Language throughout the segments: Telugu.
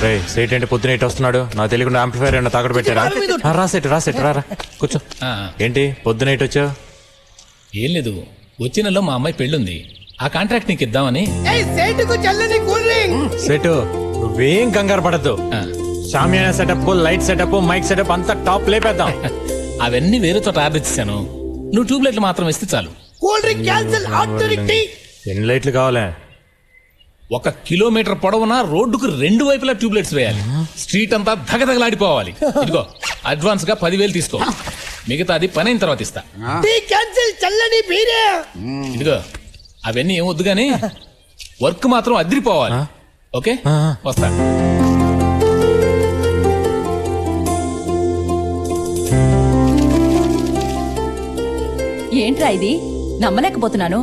రే సేట్ ఏంటి పొద్దున ఇటు వస్తున్నాడు నాకు తెలియకుండా ఆంప్లిఫైర్ ఏమన్నా తాకట్టు పెట్టారా రాసేట్ రా కూర్చో. ఏంటి పొద్దున ఇటు వచ్చావు? ఏం లేదు, వచ్చే నెలలో మా అమ్మాయి పెళ్ళుంది, ఆ కాంట్రాక్ట్ నీకు ఇద్దామని. సేటు నువ్వేం కంగారు పడద్దు. షామియానా setup, light setup, mic setup అంతా టాప్ లేపేద్దాం. అవన్నీ వేరే చోట ఆర్డర్ ఇచ్చాను, నువ్వు ట్యూబ్ లైట్లు మాత్రం ఇస్తే చాలు. ఎన్ని లైట్లు కావాలా? 1 కిలోమీటర్ పొడవునా రోడ్డుకు 2 వైపులా ట్యూబ్ లైట్స్ వేయాలి. స్ట్రీట్ అంతా ధగధగలాడిపోవాలి. ఇదిగో అడ్వాన్స్ గా 10,000 తీసుకో, మిగతా అది పని అయిన తర్వాత ఇస్తా. ఇదిగో అవన్నీ ఏం వద్దు గానీ వర్క్ మాత్రం అదిరిపోవాలి. ఓకే వస్తా. ఏంట్రా ఇది, నమ్మలేకపోతున్నాను.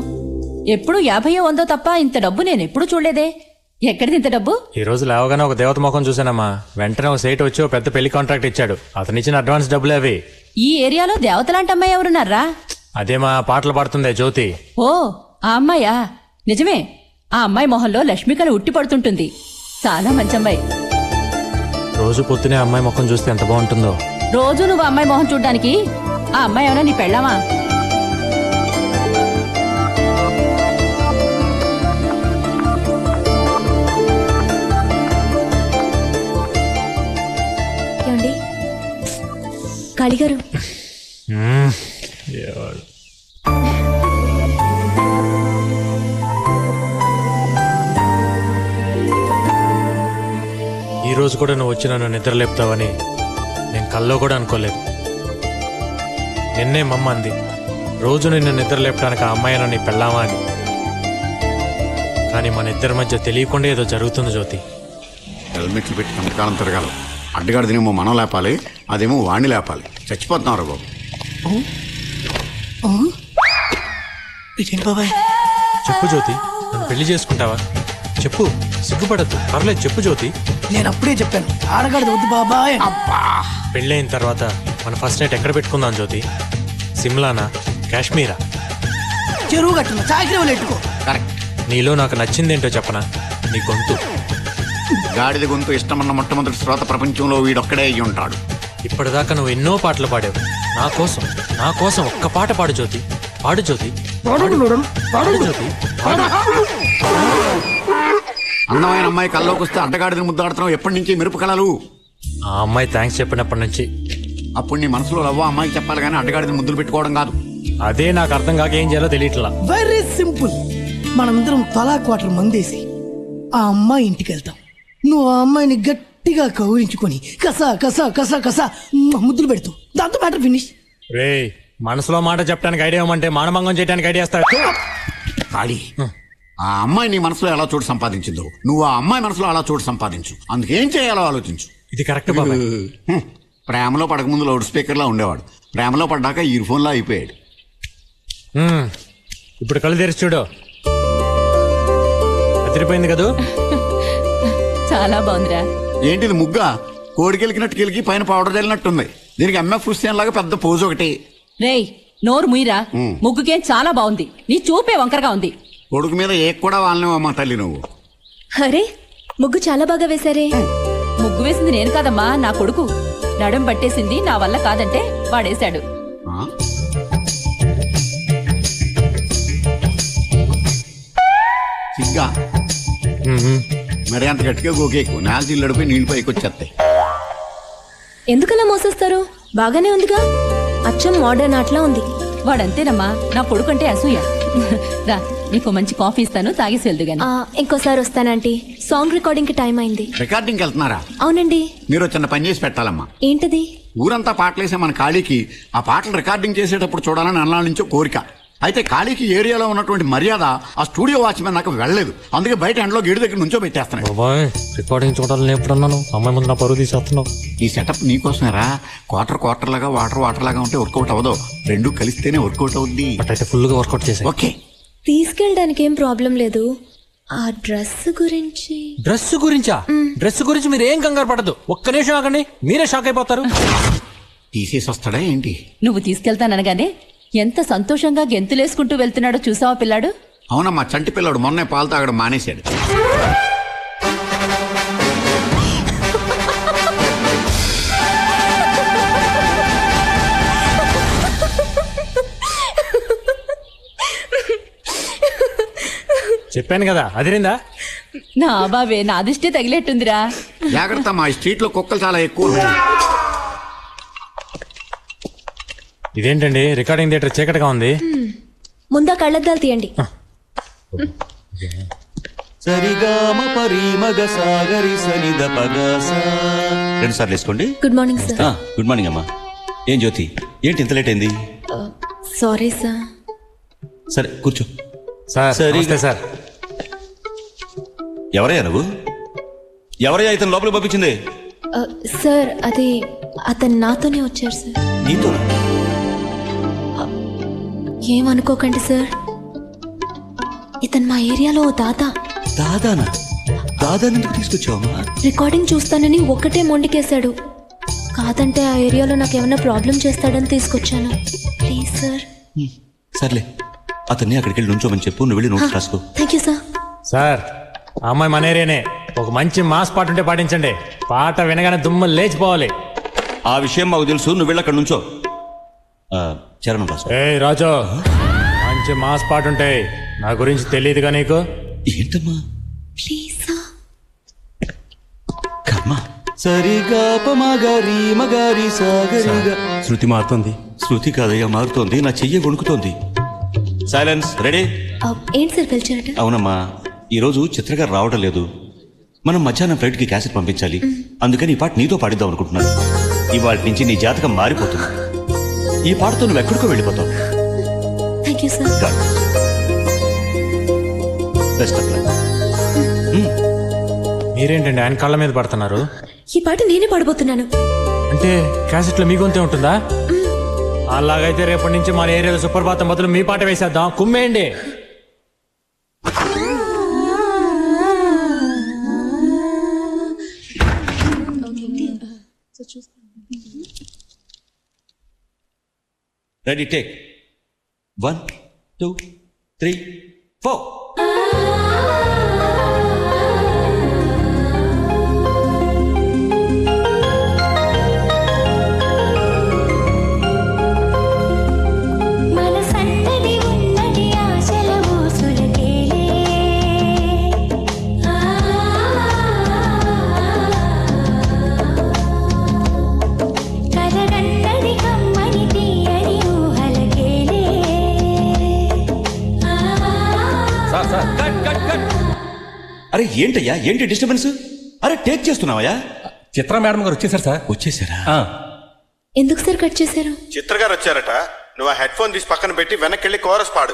ఎప్పుడు 50 100 తప్ప ఇంత డబ్బు నేను ఎప్పుడు చూడలేదే. ఎక్కడిది ఇంత డబ్బు? ఈ రోజు లేవగానే ఒక దేవత ముఖం చూసానమ్మా. వెంటనే ఒక సేట్ వచ్చి ఒక పెద్ద పెళ్లి కాంట్రాక్ట్ ఇచ్చాడు. అతను ఇచ్చిన అడ్వాన్స్ డబ్బులే అవి. ఈ ఏరియాలో దేవతలాంటి అమ్మాయి ఎవరున్నారా? అదేమా పాటలు పాడుతుందే జ్యోతి. ఓ ఆ అమ్మాయా? నిజమే, ఆ అమ్మాయి మొహంలో లక్ష్మికళ ఉట్టి పడుతుంటుంది. చాలా మంచి అమ్మాయి. రోజు పొద్దునే అమ్మాయి ముఖం చూస్తే ఎంత బాగుంటుందో. రోజు నువ్వు అమ్మాయి మొహం చూడ్డానికి ఆ అమ్మాయి ఏమైనా నీ పెళ్ళామా? కాళీగారు, ఈ రోజు కూడా నువ్వు వచ్చి నన్ను నిద్ర లేపుతావని నేను కల్లో కూడా అనుకోలేదు. నిన్నే మమ్మ అంది, రోజు నిన్ను నిద్ర లేపడానికి ఆ అమ్మాయి నన్ను పెళ్ళామా అని. కానీ మన ఇద్దరి మధ్య తెలియకుండా ఏదో జరుగుతుంది జ్యోతి. హెల్మెట్లు పెట్టి ఎంతకాలం తిరగాలి? అడ్డగాడిదేమో మనం లేపాలి, అదేమో వాణ్ణి లేపాలి. చచ్చిపోతున్నాం రా బాబు. చెప్పు జ్యోతి, నన్ను పెళ్లి చేసుకుంటావా? చెప్పు, సిగ్గుపడద్దు, పర్లేదు చెప్పు జ్యోతి. నేను అప్పుడే చెప్పాను ఆడగాడిది వద్దు బాబాయ్. పెళ్ళైన తర్వాత మన ఫస్ట్ నైట్ ఎక్కడ పెట్టుకుందాం జ్యోతి? సిమ్లానా, కాశ్మీరా? చెరువు కట్టున చాకరీ ఎట్టుకో. కరెక్ట్. నీలో నాకు నచ్చిందేంటో చెప్పనా? నీ గొంతు. గాడిద గొంతు ఇష్టమన్న మొట్టమొదటి శ్రోత ప్రపంచంలో వీడొక్కడే అయ్యి ఉంటాడు. ఇప్పటిదాకా నువ్వు ఎన్నో పాటలు పాడావు. నా కోసం ఒక్క పాట పాడు జ్యోతి. పాడు జ్యోతి, పాడు జ్యోతి. అందమైన అమ్మాయి కల్లోకి వస్తే అడ్డగాడిదని ముద్దాడుతున్నావు. ఎప్పటి నుంచి మెరుపు కళలు? ఆ అమ్మాయి థ్యాంక్స్ చెప్పినప్పటి నుంచి. అప్పుడు నీ మనసులో లవ్వ అమ్మాయికి చెప్పాలి కానీ అడ్డగాడిదని ముద్దులు పెట్టుకోవడం కాదు. అదే నాకు అర్థం కాక ఏం చేయాలో తెలియట్లా. Very simple. మనందరం తలా క్వార్టర్ మందేసి ఆ అమ్మాయి ఇంటికి వెళ్తాం. నువ్వు ఆ అమ్మాయిని గట్టిగా కౌరించుకొని కసా కసా కసా కసా ముద్దులు పెడతావు. దాంతో మ్యాటర్ ఫినిష్. రే మనసులో మాట చెప్పడానికి ఐడియా ఇవ్వమంటే మానభంగం చేయడానికి ఐడియా ఇస్తాడు. కాడి, ఆ అమ్మాయి నీ మనసులో ఎలా చోటు సంపాదించిందో నువ్వు ఆ అమ్మాయి మనసులో అలా చోటు సంపాదించు. అందుకేం చేయాలో ఆలోచించు. ఇది కరెక్ట్ బాబాయ్. ప్రేమలో పడకముందు లౌడ్ స్పీకర్ లా ఉండేవాడు, ప్రేమలో పడ్డాక ఇయర్ ఫోన్ లా అయిపోయాడు. ఇప్పుడు కళ్ళు తెరిచి చూడు. అదిరిపోయింది కదూ? చాలా బాగుందిరా. ఏంటిది ముగ్గా? కోడికెలికినట్టు కెలికి పైన పౌడర్ చల్లినట్టుంది. దీనికి ఎంఎఫ్ హుస్సేన్ లాగా పెద్ద పోజు ఒకటి. రేయ్ నోరు ముయిరా. ముగ్గుకేం చాలా బాగుంది, నీ చూపే వంకరగా ఉంది. కొడుకు మీద ఏ కూడా వాళ్ళనేవమ్మా తల్లి నువ్వు. అరే ముగ్గు చాలా బాగా వేశారే. ముగ్గు వేసింది నేను కాదమ్మా, నా కొడుకు. నడుం పట్టేసింది నా వల్ల కాదంటే వాడేశాడు. సిగ్గా మరి అంత గట్టిగా గోకేకు. నాలుగు ఇల్లడిపోయి నీళ్ళు పైకి వచ్చేస్తాయి. ఎందుకలా మోసేస్తారు? బాగానే ఉందిగా, అచ్చం మోడర్న్ ఆటలా ఉంది. వాడంతేనమ్మా, నా కొడుకంటే అసూయ. రా నీకు మంచి కాఫీ ఇస్తాను, తాగేసి వెళ్దు గాని. ఇంకోసారి వస్తానంటీ. సాంగ్ రికార్డింగ్ కి టైం అయింది. రికార్డింగ్ వెళ్తున్నారా? అవునండి. మీరు చిన్న పని చేసి పెట్టాలమ్మా. ఏంటది? ఊరంతా పాటలేసే మన ఖాళీకి ఆ పాటలు రికార్డింగ్ చేసేటప్పుడు చూడాలని అన్నాళ్ళ నుంచో కోరిక. అయితే ఖాళీకి ఏరియాలో ఉన్నటువంటి మర్యాద ఆ స్టూడియో వాచ్మెన్ నాకు వెళ్ళలేదు. అందుకే బయట ఎండలో గేటు దగ్గర నుంచో పెట్టేస్తున్నాను. రికార్డింగ్ చూడాలని ఎప్పుడన్నాను? అమ్మాయి ముందు నా పరువు తీసేస్తున్నావు. ఈ సెటప్ నీకోసమేరా. క్వార్టర్ లాగా వాటర్ లాగా ఉంటే వర్కౌట్ అవ్వదు. రెండు కలిస్తేనే వర్కౌట్ అవుద్ది. అయితే ఫుల్ గా వర్కౌట్ చేసా. ఓకే, తీసుకెళ్ళడానికి ఏం ప్రాబ్లం లేదు. ఆ డ్రెస్ గురించి. డ్రెస్ గురించా? డ్రెస్ గురించి మీరు ఏం కంగారు పడదు. ఒక్క నిమిషం ఆగండి, మీరే షాక్ అయిపోతారు. తీసేసి వస్తాడా ఏంటి? నువ్వు తీసుకెళ్తాననగానే ఎంత సంతోషంగా గెంతులేసుకుంటూ వెళ్తున్నాడో చూసావా పిల్లాడు? అవునమ్మా, చంటి పిల్లాడు మొన్నే పాలు తాగడం మానేశాడు. చెప్పాను కదా అదిరిందా? నా బాబే నా దిష్టి తగిలేట్టుందిరా. జాగ్రత్త, మా స్ట్రీట్ లో కుక్కలు చాలా ఎక్కువ ఉన్నాయి. ఇదేంటండి రికార్డింగ్ థియేటర్ చీకటిగా ఉంది. ముందా కళ్ళద్దాలు తీయండి. సరిగామ పరిమగ సాగరి సనిద పగస. 2 సార్లు వేసుకోండి. Good morning sir. Good morning అమ్మా. ఏం జ్యోతి, ఏంటి ఇంత లేట్ అయింది? Sorry sir. సరే కూర్చో. సార్ సరే. నమస్తే సార్. ఎవరయ్యా నువ్వు? ఎవరయ్యా ఇతను లోపలికి పంపించింది? సార్ అది అతను నాతోనే వచ్చారు సార్. నీతో? ఏమనుకోకండి సార్, ఇతను మా ఏరియాలో ఓ తాత. దాదానా? దాదాని ఎందుకు తీసుకొచ్చావమ్మా? రికార్డింగ్ చూస్తానని ఒక్కటే మొండికేశాడు. కాదంటే ఆ ఏరియాలో నాకు ఏమైనా ప్రాబ్లం చేస్తాడని తీసుకొచ్చాను. Please sir. సర్లే, అతన్ని అక్కడికి వెళ్ళి నుంచోమని చెప్పు. నువ్వు వెళ్ళి నోట్స్ రాసుకో. Thank you sir. సార్ ఆ అమ్మాయి మన ఏరియానే. ఒక మంచి మాస్ పాట ఉంటే పాటించండి. పాట వినగానే దుమ్ము లేచిపోవాలి. ఆ విషయం మాకు తెలుసు. నువ్వు వెళ్ళి అక్కడ నుంచో. చరణం రాసుకో. ఏ రాజు, మంచి మాస్ పాట ఉంటాయి. నా గురించి తెలియదుగా నీకు? ఏంటమ్మా? Please sir. కర్మ. సరిగా పమగరి మగరి సాగరిగా. శృతి మారుతుంది. శృతి కాదయ్యా మారుతోంది. నా చెయ్యి వణుకుతోంది. సైలెన్స్. రెడీ? ఏంటి సార్ పిలిచారట? అవునమ్మా, ఈరోజు చిత్రగారు రావడం లేదు. మనం మధ్యాహ్నం ఫ్లైట్కి క్యాసెట్ పంపించాలి. అందుకని ఈ పాట నీతో పాడిద్దాం అనుకుంటున్నాను. ఇవాటి నుంచి నీ జాతకం మారిపోతుంది. ఈ పాటతో నువ్వు ఎక్కడికో వెళ్ళిపోతావు. Thank you sir. Best of luck. మీరేంటండి ఆయన కళ్ళ మీద పడుతున్నారు? ఈ పాట నేనే పాడబోతున్నాను. అంటే క్యాసెట్లో మీ గొంతే ఉంటుందా? అలాగైతే రేపటి నుంచి మన ఏరియాలో సుప్రభాతం బదులు మీ పాట వేసేద్దాం. కుమ్మేయండి. Ready, take 1 2 3 4. అరే ఏంటయ్యా, ఏంటి డిస్టర్బెన్స్? అరే టేక్ చేస్తున్నావయ్యా? చిత్ర మేడం గారు వచ్చేసారు సార్. వచ్చేసారా? ఎందుకు సార్ కట్ చేశారు? చిత్ర గారు వచ్చారట. నువ్వు ఆ హెడ్ ఫోన్ తీసి పక్కన పెట్టి వెనక్కి వెళ్ళి కోరస్ పాడు.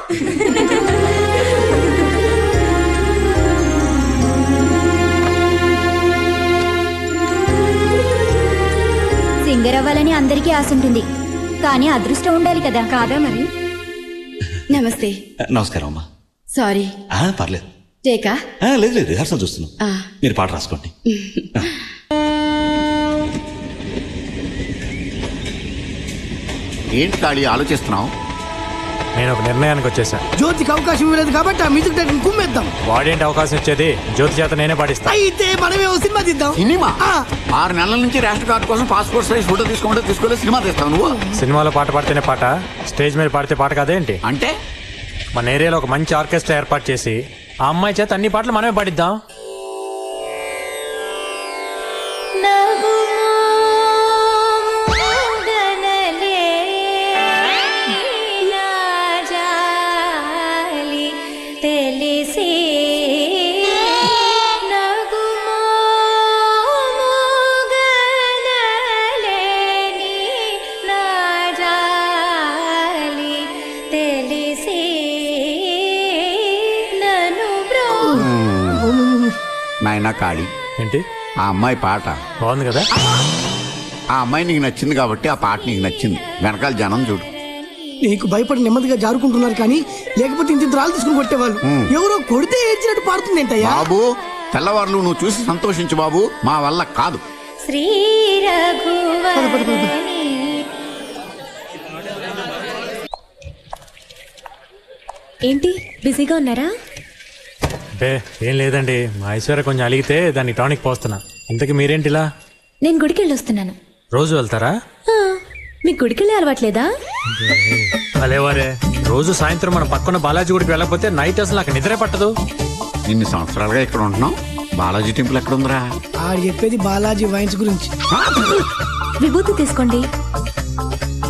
సింగర్ అవ్వాలని అందరికీ ఆశ ఉంటుంది, కానీ అదృష్టం ఉండాలి కదా. కాదా మరి? నమస్తే. నమస్కారం అమ్మా. సారీ. పర్లేదు. టేకా? లేదు లేదు, రిహార్సల్ చూస్తున్నాం. మీరు పాట రాసుకోండి. ఏంటి ఖాళీ ఆలోచిస్తున్నావు? నేను ఒక నిర్ణయానికి వచ్చేసా. జ్యోతికి అవకాశం ఇవ్వలేదు కాబట్టి ఆ మ్యూజిక్ డైరెక్టర్ కుమ్మేద్దాం. వాడేంటి అవకాశం ఇచ్చేది? జ్యోతి చేత నేనే పాటిస్తా. అయితే మనమే ఓ సినిమా తీద్దాం. సినిమా? 6 నెలల నుంచి రేషన్ కార్డు కోసం పాస్పోర్ట్ సైజ్ ఫోటో తీసుకోలేదు. సినిమా తీస్తావు నువ్వు? సినిమాలో పాట పాడితేనే పాట, స్టేజ్ మీద పాడితే పాట కాదేంటి? అంటే మన ఏరియాలో ఒక మంచి ఆర్కెస్ట్రా ఏర్పాటు చేసి ఆ అమ్మాయి చేత అన్ని పాటలు మనమే పాడిద్దాం. నాయనా ఖాళీ, ఏంటి ఆ అమ్మాయి పాట బాగుంది కదా? ఆ అమ్మాయి నీకు నచ్చింది కాబట్టి ఆ పాట నీకు నచ్చింది. వెనకాల జనం చూడు. నీకు భయపడి నెమ్మదిగా జారుకుంటున్నారు, కానీ లేకపోతే ఇంత రాళ్ళు తీసుకుని కొట్టేవాళ్ళు. ఎవరో కొడితే ఏడ్చినట్టు పాడుతుంది ఏంటయ్యా? బాబు, తెల్లవారులు నువ్వు చూసి సంతోషించు బాబు, మా వల్ల కాదు. శ్రీ ఏంటి బిజీగా ఉన్నారా? బే ఏం లేదండి, మా ఐశ్వర్య కొంచెం అలిగితే దాన్ని టానిక్ పోస్తున్నా. ఇంతకీ మీరేంటిలా? నేను గుడికి వెళ్ళి వస్తున్నాను. రోజు వెళ్తారా? మీకు గుడికి వెళ్ళే అలవాట్లేదా? అలేవారే, రోజు సాయంత్రం మనం పక్కన బాలాజీ గుడికి వెళ్ళకపోతే నైట్ అసలు నాకు నిద్రే పట్టదు. ఇన్ని సంవత్సరాలుగా ఇక్కడ ఉంటున్నాం. బాలాజీ టెంపుల్ ఎక్కడ ఉందిరా? ఆడు చెప్పేది బాలాజీ వైన్స్ గురించి. విభూతి తీసుకోండి.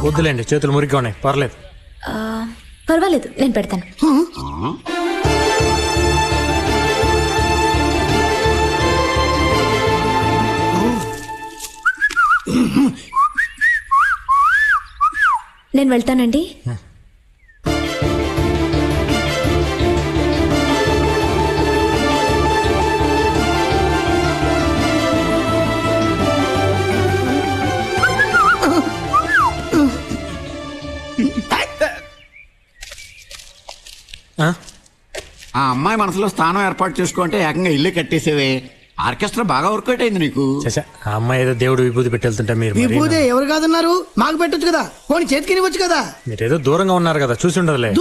వద్దులేండి, చేతులు మురిగ్గా ఉన్నాయి, పర్లేదు. ఆ, పర్వాలేదు, నేను పెడతాను. నేను వెళ్తానండి. ఆ? ఆ అమ్మాయి మనసులో స్థానం ఏర్పాటు చేసుకుంటే ఏకంగా ఇల్లే కట్టేసేవే. ఆర్కెస్ట్రా బాగా వర్కౌట్ అయింది నీకు. చచ్చా, ఆ అమ్మాయి ఏదో దేవుడు విభూతి పెట్టి వెళ్తుంటే మీరు మరీ విభూదే ఎవరు కాదన్నారు? మాకు పెట్టొచ్చు కదా, పోనీ చేతికి ఇవ్వచ్చు కదా. మీరేదో దూరంగా ఉన్నారు కదా, చూసి ఉండదులే.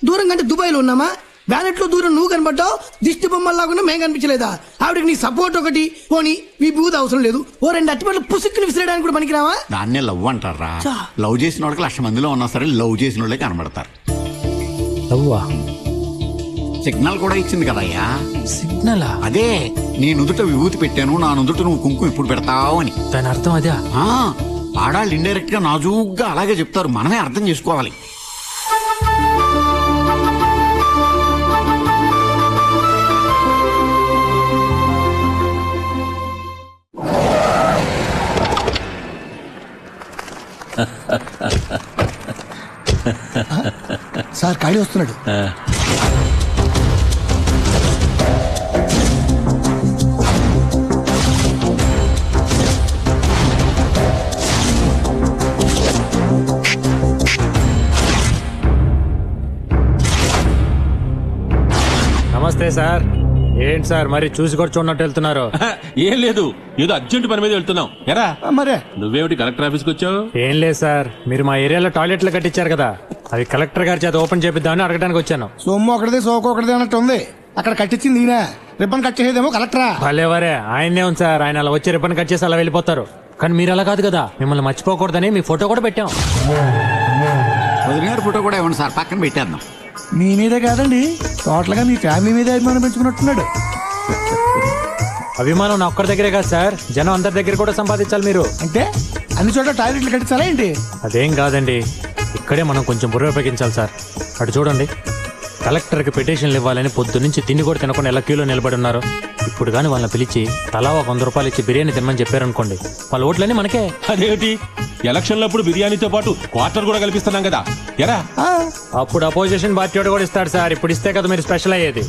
దూరం కంటే దుబాయ్లో ఉన్నామా? బ్యానెట్ లో దూరం నువ్వు కనబడ్డావు, దిష్టి బొమ్మల్లాగా మేము కనిపించలేదా? ఆవిడకి నీ సపోర్ట్ ఒకటి, పోనీ విభూతి అవసరం లేదు. ఓ 2 అట్టిపట్లు పుసుక్కుని విసిరేయడానికి కూడా పనికిరావా? దాన్నే లవ్ అంటారా? లవ్ చేసిన వాళ్ళకి 1,00,000 మందిలో ఉన్నా సరే లవ్ చేసిన వాళ్ళే కనబడతారు. లవ్వా? సిగ్నల్ కూడా ఇచ్చింది కదయ్యా. సిగ్నలా? అదే, నీ నుదుట విభూతి పెట్టాను, నా నుదుట నువ్వు కుంకుమ ఇప్పుడు పెడతావు అని. దాని అర్థం అదే. ఆడాళ్ళు ఇండైరెక్ట్ గా నాజూగ్గా అలాగే చెప్తారు, మనమే అర్థం చేసుకోవాలి. సార్ ఖాళీ వస్తున్నాడు. నమస్తే సార్. ఏంటి సార్ మరి చూసి కూడా చూడనట్టు వెళ్తున్నారు? ఏం లేదు, ఏదో అర్జెంట్ పని మీద వెళ్తున్నాం. ఎరా మరే నువ్వేమిటి కలెక్టర్ ఆఫీస్కి వచ్చావు? ఏం లేదు సార్, మీరు మా ఏరియాలో టాయిలెట్లు కట్టించారు కదా, అవి కలెక్టర్ గారి చేత ఓపెన్ చేపిద్దామని అడగడానికి వచ్చాను. సొమ్ము ఒకటిదే సోకు ఒకటిదే అన్నట్టు ఉంది. అక్కడ కట్టించింది ఈయన, రిబ్బన్ కట్ చేసేదేమో కలెక్టరా. భలేవరే, ఆయన్నే ఉంది సార్. ఆయన అలా వచ్చి రిబ్బన్ కట్ చేసి అలా వెళ్ళిపోతారు. కానీ మీరు అలా కాదు కదా, మిమ్మల్ని మర్చిపోకూడదని మీ ఫోటో కూడా పెట్టాం. వదిన గారి ఫోటో కూడా ఇవ్వండి సార్, పక్కన పెట్టేద్దాం. మీ మీదే కాదండి, టోటల్ గా మీ ఫ్యామిలీ మీదే అభిమానం పెంచుకున్నట్టున్నాడు. అభిమానం నా ఒక్కరి దగ్గరే కాదు సార్, జనం అందరి దగ్గర కూడా సంపాదించాలి మీరు. అంటే అన్ని చోట్ల టాయిలెట్లు కట్టించాలా ఏంటి? అదేం కాదండి, ఇక్కడే మనం కొంచెం బుర్ర ఉపయోగించాలి సార్. అటు చూడండి, కలెక్టర్కి పిటిషన్లు ఇవ్వాలని పొద్దు నుంచి తిండి కూడా తినకుండా ఎలా క్యూలో నిలబడి ఉన్నారు. ఇప్పుడు కానీ వాళ్ళని పిలిచి తలా 100 రూపాయలు ఇచ్చి బిర్యానీ తినమని చెప్పారనుకోండి, వాళ్ళ ఓట్లన్నీ మనకే. అదేమిటి, ఎలక్షన్లప్పుడు బిర్యానీతో పాటు క్వార్టర్ కూడా కల్పిస్తున్నాం కదా. ఎరా అప్పుడు అపోజిషన్ పార్టీ వాడు కూడా ఇస్తాడు సార్, ఇప్పుడు ఇస్తే కదా మీరు స్పెషల్ అయ్యేది.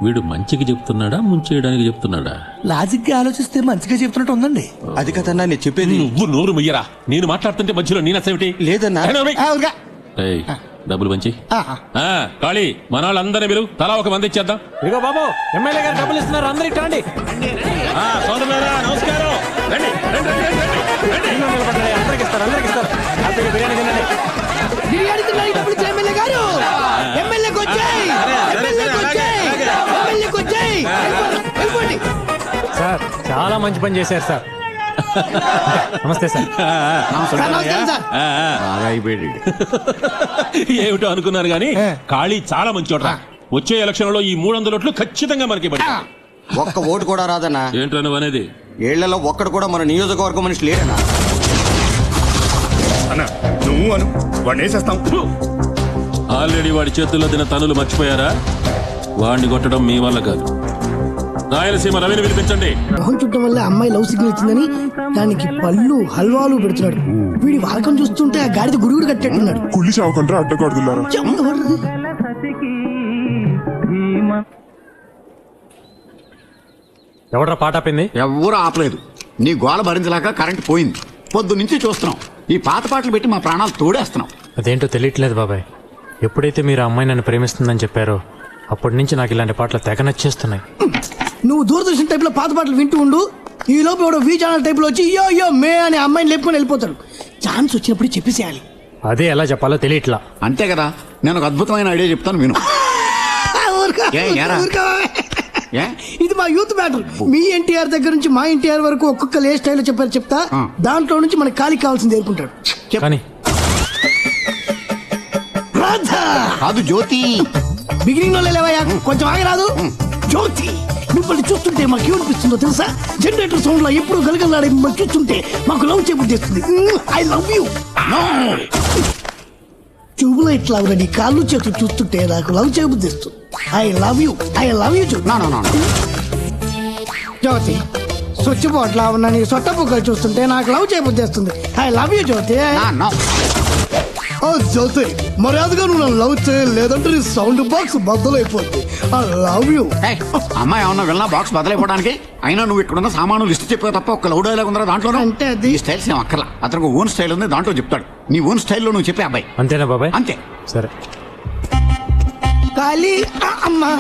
వీడు మంచికి చెప్తున్నాడా ముంచేయడానికి చెప్తున్నాడా? లాజిక్ గా ఆలోచిస్తే మంచిగా చెప్తున్నట్టు ఉందండి. అది కదన్నా నేను చెప్పేది. నువ్వు నోరు ముయ్యరా, నేను మాట్లాడుతుంటే మధ్యలో నేను అసలు లేదన్నా. డబ్బులు పంచి ఖాళీ మన వాళ్ళందరినీ మీరు తలా 1 మంది ఇచ్చేద్దాం. ఇదిగో బాబు, ఎమ్మెల్యే గారు డబ్బులు ఇస్తున్నారు, అందరికి రండి. నమస్కారం, రండి, రండి, రండి, రండి. అందరికి ఇస్తారు, అందరికి ఇస్తారు. హ్యాపీగా బిర్యానీ తినండి. బిర్యానీ తిన్నాయి డబ్బులు ఇచ్చే ఎమ్మెల్యే గారు. ఎమ్మెల్యేకి వచ్చాయి, ఎమ్మెల్యేకి వచ్చాయి, ఎమ్మెల్యేకి వచ్చాయి. వెళ్ళిపోండి సార్, చాలా మంచి పని చేశారు సార్. నమస్తే సార్. నమస్కారం సార్. బాగా అయిపోయాడు. ఏమిటో అనుకున్నారు గానీ ఖాళీ చాలా మంచి చోట. వచ్చే ఎలక్షన్ లో ఈ 300 ఓట్లు ఖచ్చితంగా మనకి పడి. ఒక్క ఓటు కూడా రాదన్నా. ఏంట్రా నువ్వు అనేది? ఏళ్లలో ఒక్కడు కూడా మన నియోజకవర్గం మనిషి లేడన్నా. నువ్వు అను, వాడిని వేసేస్తాం. ఆల్రెడీ వాడి చేతుల్లో తిన తనులు మర్చిపోయారా? వాడిని కొట్టడం మీ వల్ల కాదు. రాయలసీమ రవిని పిలిపించండి. మొహం చుట్టం వల్ల అమ్మాయి లవ్ సిగ్నల్ ఇచ్చిందని దానికి పళ్ళు హల్వాలు పెడుతున్నాడు. వీడి వాడకం చూస్తుంటే ఆ గాడిద గురుగుడు కట్టేట్టున్నాడు. కుళ్ళి చావకుండా అడ్డగాడుతున్నారా? ఎవడ్రా పాట ఆపింది? ఎవ్వరూ ఆపలేదు. నీ గోల భరించలేక కరెంట్ పోయింది. పొద్దు నుంచి చూస్తున్నాం. ఈ పాత పాటలు పెట్టి మా ప్రాణాలు తోడేస్తున్నాం. అదేంటో తెలియట్లేదు బాబాయ్. ఎప్పుడైతే మీరు ఆ అమ్మాయి నన్ను ప్రేమిస్తుందని చెప్పారో అప్పటి నుంచి నాకు ఇలాంటి పాటలు తెగ నచ్చేస్తున్నాయి. నువ్వు దూరదర్శన్ టైప్ లో పాత పాటలు వింటూ ఉండు. ఈ లోపు ఎవడో వి ఛానల్ టైప్ లో వచ్చి యో యో మే అని అమ్మాయిని లేపుకొని వెళ్ళిపోతాడు. ఛాన్స్ వచ్చినప్పుడు చెప్పేసేయాలి. అదే ఎలా చెప్పాలో తెలియట్లా. అంతే కదా. నేను ఒక అద్భుతమైన ఐడియా చెప్తాను, విను. ఇది మా యూత్ మ్యాటర్. మీ ఎన్టీఆర్ దగ్గర నుంచి మా ఎన్టీఆర్ వరకు ఒక్కొక్క ఏ స్టైల్లో చెప్పారు చెప్తా. దాంట్లో నుంచి మనకి ఖాళీ కావాల్సింది ఏరుకుంటాడు. కానీ కాదు జ్యోతి. బిగినింగ్ లో లేవయ్యా, కొంచెం ఆగరాదు. జ్యోతి, మిమ్మల్ని చూస్తుంటే మాకు ఏమనిపిస్తుందో తెలుసా? జనరేటర్ సౌండ్ లో ఎప్పుడు గలగలాడే మిమ్మల్ని చూస్తుంటే మాకు లవ్ చేయబుద్ధిస్తుంది. I love you. ట్యూబ్లైట్ లాగా నీ కాళ్ళు చేతులు చూస్తుంటే నాకు లవ్ చేయబుద్ధిస్తుంది. I love you, I love you. Jyothi, switch board లా ఉన్న నీ సొట్ట బుగ్గలు చూస్తుంటే నాకు లవ్ చేయబుద్ధిస్తుంది. I love you Jyothi. ఓ జ్యోతి, మర్యాదగా నువ్వు నన్ను లవ్ చేయాలి, లేదంటే నీ సౌండ్ బాక్స్ బద్దలైపోతుంది. I love you. అమ్మాయి ఏమన్నా వెళ్ళినా బాక్స్ బదలైపోవడానికి? అయినా నువ్వు ఇక్కడున్న సామాను లిస్ట్ చెప్పే తప్ప ఒక లవ్ డైలాగ్ ఉందా దాంట్లో? అంటే అది ఈ స్టైల్స్ ఏం అక్కర్లా, అతనికి ఓన్ స్టైల్ ఉంది, దాంట్లో చెప్తాడు. నీ ఓన్ స్టైల్లో నువ్వు చెప్పే అబ్బాయి. అంతేనా బాబాయ్? అంతే. సరే. ఖాళీ అమ్మా